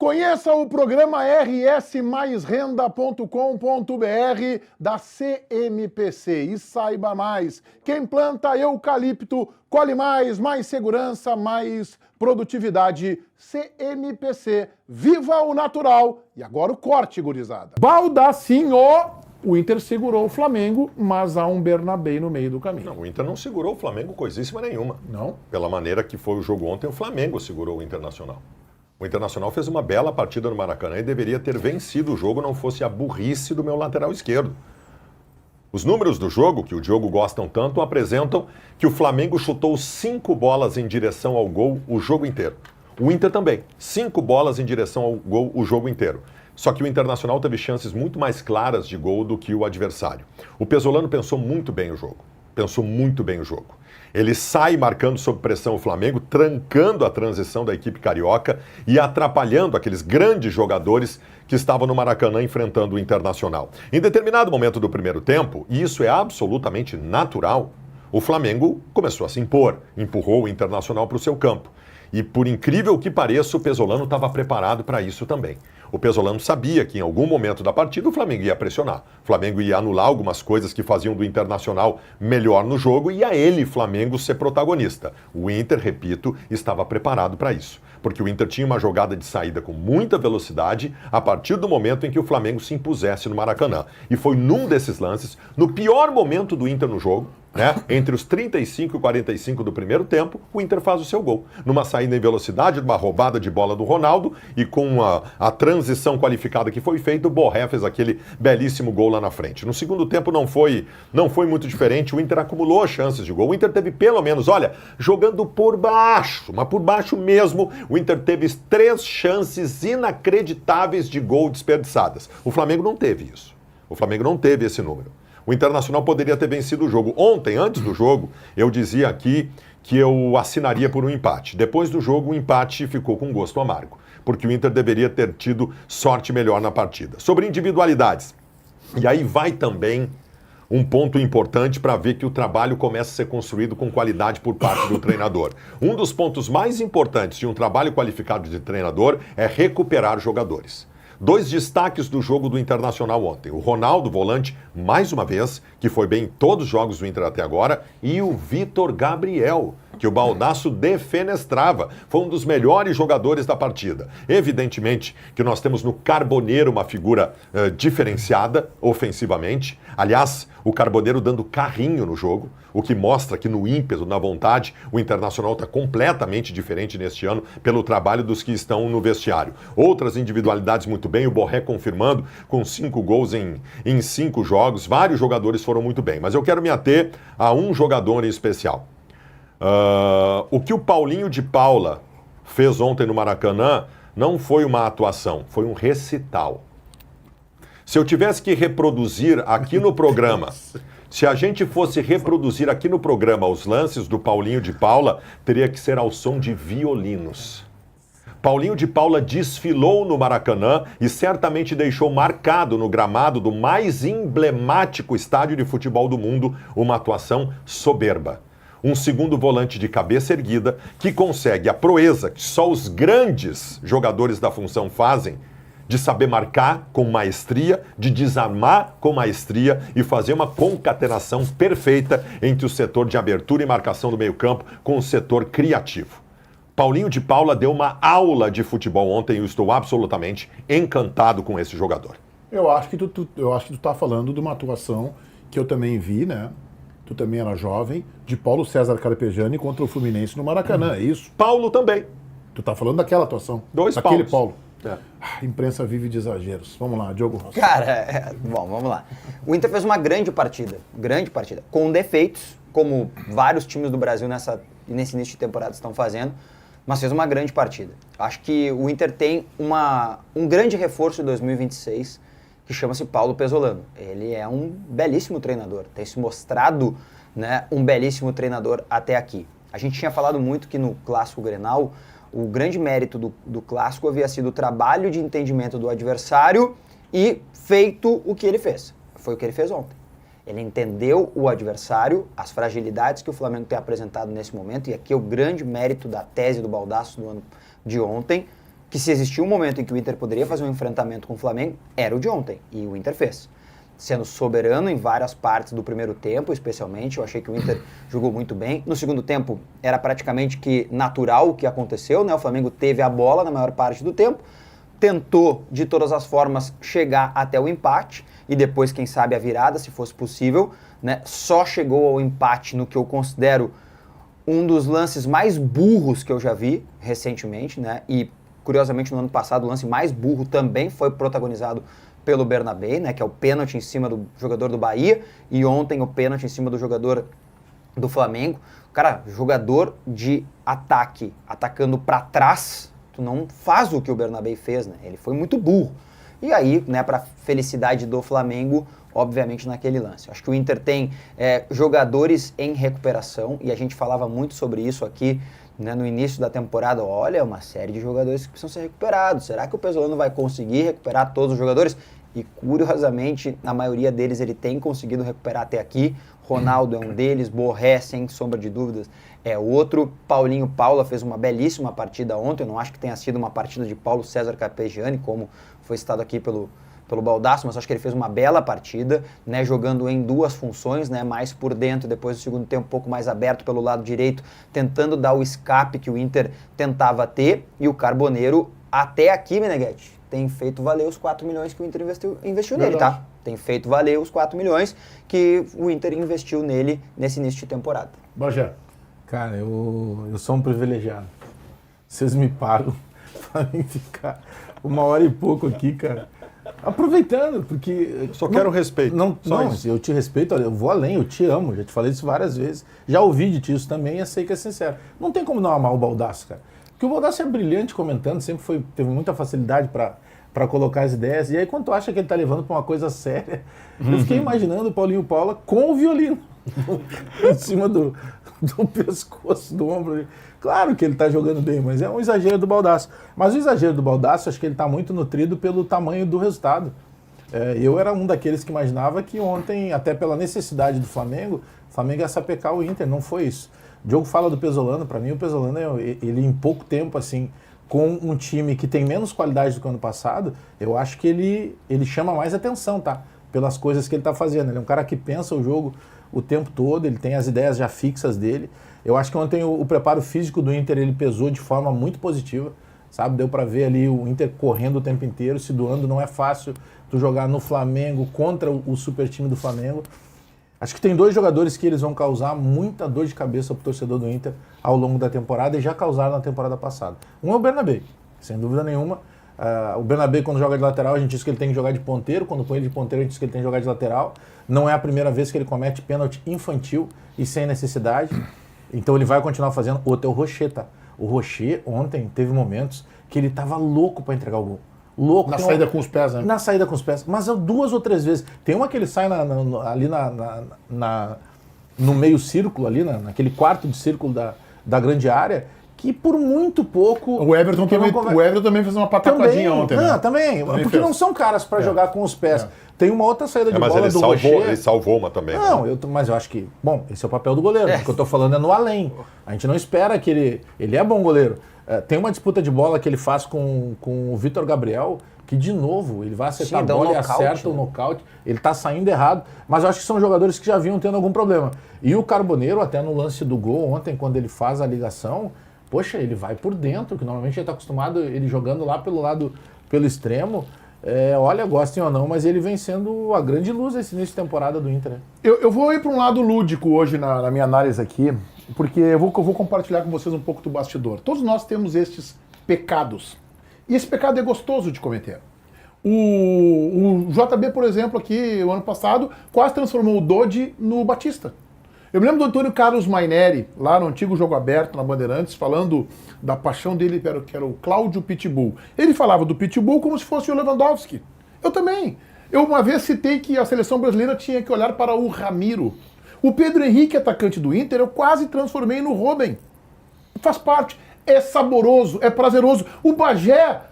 Conheça o programa rsmaisrenda.com.br da CMPC e saiba mais. Quem planta eucalipto colhe mais segurança, mais produtividade. CMPC, viva o natural. E agora o corte, gurizada. Baldacinho! O Inter segurou o Flamengo, mas há um Bernabéu no meio do caminho. Não, o Inter não segurou o Flamengo coisíssima nenhuma. Não? Pela maneira que foi o jogo ontem, o Flamengo segurou o Internacional. O Internacional fez uma bela partida no Maracanã e deveria ter vencido o jogo, não fosse a burrice do meu lateral esquerdo. Os números do jogo, que o Diogo gostam tanto, apresentam que o Flamengo chutou 5 bolas em direção ao gol o jogo inteiro. O Inter também, 5 bolas em direção ao gol o jogo inteiro. Só que o Internacional teve chances muito mais claras de gol do que o adversário. O Pesolano pensou muito bem o jogo. Ele sai marcando sob pressão o Flamengo, trancando a transição da equipe carioca e atrapalhando aqueles grandes jogadores que estavam no Maracanã enfrentando o Internacional. Em determinado momento do primeiro tempo, e isso é absolutamente natural, o Flamengo começou a se impor, empurrou o Internacional para o seu campo. E por incrível que pareça, o Pesolano estava preparado para isso também. O Pesolano sabia que em algum momento da partida o Flamengo ia pressionar. O Flamengo ia anular algumas coisas que faziam do Internacional melhor no jogo e a ele, Flamengo, ser protagonista. O Inter, repito, estava preparado para isso. Porque o Inter tinha uma jogada de saída com muita velocidade a partir do momento em que o Flamengo se impusesse no Maracanã. E foi num desses lances, no pior momento do Inter no jogo, entre os 35 e 45 do primeiro tempo, o Inter faz o seu gol. Numa saída em velocidade, numa roubada de bola do Ronaldo e com a transição qualificada que foi feita, o Borré fez aquele belíssimo gol lá na frente. No segundo tempo não foi muito diferente, o Inter acumulou chances de gol. O Inter teve pelo menos, jogando por baixo, mas por baixo mesmo, o Inter teve 3 chances inacreditáveis de gol desperdiçadas. O Flamengo não teve isso. O Flamengo não teve esse número. O Internacional poderia ter vencido o jogo. Ontem, antes do jogo, eu dizia aqui que eu assinaria por um empate. Depois do jogo, o empate ficou com gosto amargo, porque o Inter deveria ter tido sorte melhor na partida. Sobre individualidades, e aí vai também um ponto importante para ver que o trabalho começa a ser construído com qualidade por parte do treinador. Um dos pontos mais importantes de um trabalho qualificado de treinador é recuperar jogadores. 2 destaques do jogo do Internacional ontem. O Ronaldo, volante, mais uma vez, que foi bem em todos os jogos do Inter até agora, e o Vitor Gabriel, que o Baldasso defenestrava. Foi um dos melhores jogadores da partida. Evidentemente que nós temos no Carboneiro uma figura diferenciada ofensivamente. Aliás, o Carboneiro dando carrinho no jogo, o que mostra que no ímpeto, na vontade, o Internacional está completamente diferente neste ano pelo trabalho dos que estão no vestiário. Outras individualidades muito bem, o Borré confirmando com 5 gols em 5 jogos. Vários jogadores foram muito bem, mas eu quero me ater a um jogador em especial. O que o Paulinho de Paula fez ontem no Maracanã não foi uma atuação, foi um recital. Se eu tivesse que reproduzir aqui no programa, se a gente fosse reproduzir aqui no programa os lances do Paulinho de Paula, teria que ser ao som de violinos. Paulinho de Paula desfilou no Maracanã e certamente deixou marcado no gramado do mais emblemático estádio de futebol do mundo uma atuação soberba. Um segundo volante de cabeça erguida que consegue a proeza que só os grandes jogadores da função fazem, de saber marcar com maestria, de desarmar com maestria e fazer uma concatenação perfeita entre o setor de abertura e marcação do meio-campo com o setor criativo. Paulinho de Paula deu uma aula de futebol ontem e eu estou absolutamente encantado com esse jogador. Eu acho que tu tá falando de uma atuação que eu também vi, né? Tu também era jovem, de Paulo César Carpegiani contra o Fluminense no Maracanã, é isso? Paulo também. Tu tá falando daquela atuação. 2 daquele Paulos. Paulo. A imprensa vive de exageros. Vamos lá, Diogo Rossi. Cara, vamos lá. O Inter fez uma grande partida, com defeitos, como vários times do Brasil nesse início de temporada estão fazendo, mas fez uma grande partida. Acho que o Inter tem um grande reforço em 2026, que chama-se Paulo Pesolano. Ele é um belíssimo treinador, tem se mostrado, né, um belíssimo treinador até aqui. A gente tinha falado muito que no Clássico Grenal, o grande mérito do Clássico havia sido o trabalho de entendimento do adversário e feito o que ele fez. Foi o que ele fez ontem. Ele entendeu o adversário, as fragilidades que o Flamengo tem apresentado nesse momento, e aqui é o grande mérito da tese do Baldasso do ano de ontem, que se existia um momento em que o Inter poderia fazer um enfrentamento com o Flamengo, era o de ontem, e o Inter fez. Sendo soberano em várias partes do primeiro tempo, especialmente, eu achei que o Inter jogou muito bem. No segundo tempo, era praticamente que natural o que aconteceu, né? O Flamengo teve a bola na maior parte do tempo, tentou, de todas as formas, chegar até o empate, e depois, quem sabe, a virada, se fosse possível, né? Só chegou ao empate no que eu considero um dos lances mais burros que eu já vi recentemente, né? E, curiosamente, no ano passado, o lance mais burro também foi protagonizado pelo Bernabé, né, que é o pênalti em cima do jogador do Bahia, e ontem o pênalti em cima do jogador do Flamengo. Cara, jogador de ataque, atacando para trás, tu não faz o que o Bernabé fez, né? Ele foi muito burro. E aí, né, para felicidade do Flamengo, obviamente naquele lance. Acho que o Inter tem jogadores em recuperação, e a gente falava muito sobre isso aqui, né, no início da temporada. Olha, uma série de jogadores que precisam ser recuperados. Será que o Pesolano vai conseguir recuperar todos os jogadores? E, curiosamente, a maioria deles ele tem conseguido recuperar até aqui. Ronaldo é um deles, Borré, sem sombra de dúvidas, é outro. Paulinho Paula fez uma belíssima partida ontem. Eu não acho que tenha sido uma partida de Paulo César Carpegiani, como foi citado aqui pelo Baldasso, mas acho que ele fez uma bela partida, né, jogando em duas funções, né, mais por dentro, depois do segundo tempo um pouco mais aberto pelo lado direito, tentando dar o escape que o Inter tentava ter. E o Carboneiro, até aqui, Meneghetti, tem feito valer os 4 milhões que o Inter investiu nele, tá? Tem feito valer os 4 milhões que o Inter investiu nele nesse início de temporada. Bagé. Cara, eu sou um privilegiado. Vocês me pagam pra mim ficar 1 hora e pouco aqui, cara. Aproveitando, porque... Só quero respeito. Não, eu te respeito, eu vou além, eu te amo, já te falei isso várias vezes. Já ouvi de ti isso também e sei que é sincero. Não tem como não amar o Baldasso, cara. Porque o Baldasso é brilhante comentando, sempre teve muita facilidade para colocar as ideias. E aí quando tu acha que ele tá levando para uma coisa séria, eu fiquei imaginando o Paulinho Paula com o violino em cima do pescoço, do ombro ali. Claro que ele está jogando bem, mas é um exagero do Baldasso. Mas o exagero do Baldasso, acho que ele está muito nutrido pelo tamanho do resultado. Eu era um daqueles que imaginava que ontem, até pela necessidade do Flamengo, o Flamengo ia sapecar o Inter, não foi isso. O Diogo fala do Pesolano, para mim o Pesolano, ele em pouco tempo, assim, com um time que tem menos qualidade do que o ano passado, eu acho que ele chama mais atenção, tá? Pelas coisas que ele está fazendo. Ele é um cara que pensa o jogo o tempo todo, ele tem as ideias já fixas dele. Eu acho que ontem o preparo físico do Inter ele pesou de forma muito positiva, sabe? Deu para ver ali o Inter correndo o tempo inteiro, se doando. Não é fácil tu jogar no Flamengo contra o super time do Flamengo. Acho que tem 2 jogadores que eles vão causar muita dor de cabeça pro torcedor do Inter ao longo da temporada e já causaram na temporada passada. Um é o Bernabé, sem dúvida nenhuma. O Bernabé, quando joga de lateral, a gente diz que ele tem que jogar de ponteiro. Quando põe ele de ponteiro, a gente diz que ele tem que jogar de lateral. Não é a primeira vez que ele comete pênalti infantil e sem necessidade. Então ele vai continuar fazendo. Outro é o Rocher, tá? O Rocher, ontem, teve momentos que ele tava louco para entregar o gol. Louco. Na saída com os pés, né? Na saída com os pés. Mas 2 ou 3 vezes. Tem uma que ele sai ali no meio círculo, ali naquele quarto de círculo da grande área, que por muito pouco... O Everton também fez uma pataquadinha ontem, né? Também porque fez. Não são caras para jogar com os pés. Tem uma outra saída de bola do Rocher. Ele salvou uma também. Não, mas eu acho que... Bom, esse é o papel do goleiro. O que eu tô falando é no além. A gente não espera que ele é bom goleiro. Tem uma disputa de bola que ele faz com o Vitor Gabriel, que de novo, ele vai acertar a bola e acerta o nocaute. Ele tá saindo errado. Mas eu acho que são jogadores que já vinham tendo algum problema. E o Carboneiro, até no lance do gol ontem, quando ele faz a ligação... Poxa, ele vai por dentro, que normalmente ele está acostumado, ele jogando lá pelo extremo. Olha, gostem ou não, mas ele vem sendo a grande luz esse início de temporada do Inter. Né? Eu vou ir para um lado lúdico hoje na minha análise aqui, porque eu vou compartilhar com vocês um pouco do bastidor. Todos nós temos estes pecados. E esse pecado é gostoso de cometer. O JB, por exemplo, aqui, o ano passado, quase transformou o Dodi no Batista. Eu me lembro do Antônio Carlos Maineri, lá no antigo Jogo Aberto, na Bandeirantes, falando da paixão dele, que era o Cláudio Pitbull. Ele falava do Pitbull como se fosse o Lewandowski. Eu também. Eu uma vez citei que a seleção brasileira tinha que olhar para o Ramiro. O Pedro Henrique, atacante do Inter, eu quase transformei no Robben. Faz parte. É saboroso, é prazeroso. O Bagé,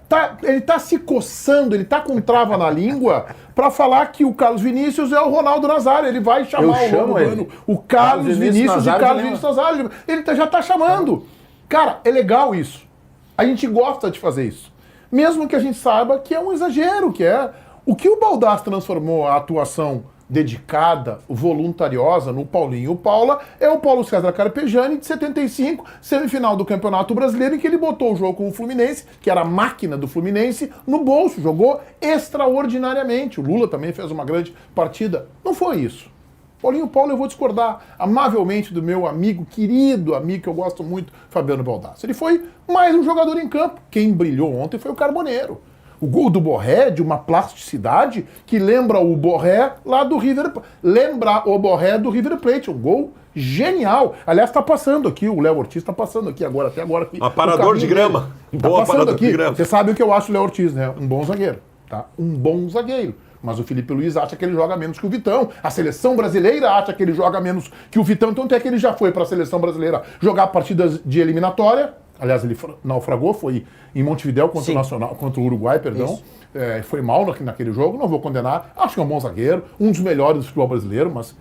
ele tá se coçando, ele tá com trava na língua para falar que o Carlos Vinícius é o Ronaldo Nazário. Ele vai chamar o Carlos Vinícius de Carlos Vinícius Nazário. Ele já tá chamando. Cara, é legal isso. A gente gosta de fazer isso. mesmo que a gente saiba que é um exagero, que é o que o Baldasso transformou a atuação dedicada, voluntariosa no Paulinho e o Paula, é o Paulo César Carpegiani de 75, semifinal do Campeonato Brasileiro, em que ele botou o jogo com o Fluminense, que era a máquina do Fluminense, no bolso, jogou extraordinariamente. O Lula também fez uma grande partida. Não foi isso. Paulinho e Paulo, eu vou discordar amavelmente do meu amigo, querido amigo, que eu gosto muito, Fabiano Baldasso. Ele foi mais um jogador em campo. Quem brilhou ontem foi o Carboneiro. O gol do Borré, de uma plasticidade que lembra o Borré lá do River Plate. Lembra o Borré do River Plate. Um gol genial. Aliás, está passando aqui, o Léo Ortiz está passando aqui agora, até agora. Aqui, aparador de grama. Tá Boa passando aparador aqui. de grama. Você sabe o que eu acho do Léo Ortiz, né? Um bom zagueiro. Tá? Um bom zagueiro. Mas o Felipe Luiz acha que ele joga menos que o Vitão. A seleção brasileira acha que ele joga menos que o Vitão. Então até que ele já foi para a seleção brasileira jogar partidas de eliminatória. Aliás, ele naufragou, foi em Montevidéu contra o Nacional, contra o Uruguai, perdão. Foi mal naquele jogo, não vou condenar. Acho que é um bom zagueiro, um dos melhores do futebol brasileiro, mas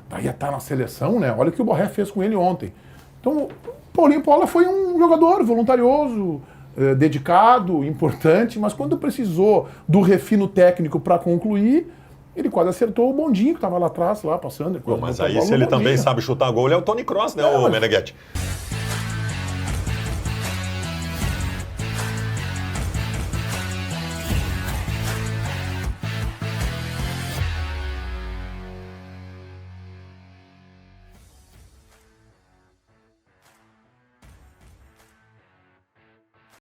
daí estar na seleção, né? Olha o que o Borré fez com ele ontem. Então, Paulinho Paula foi um jogador voluntarioso, dedicado, importante, mas quando precisou do refino técnico para concluir, ele quase acertou o bondinho que estava lá atrás, lá passando. Mas aí, se ele também sabe chutar gol, ele é o Tony Kroos, né, o Meneghetti?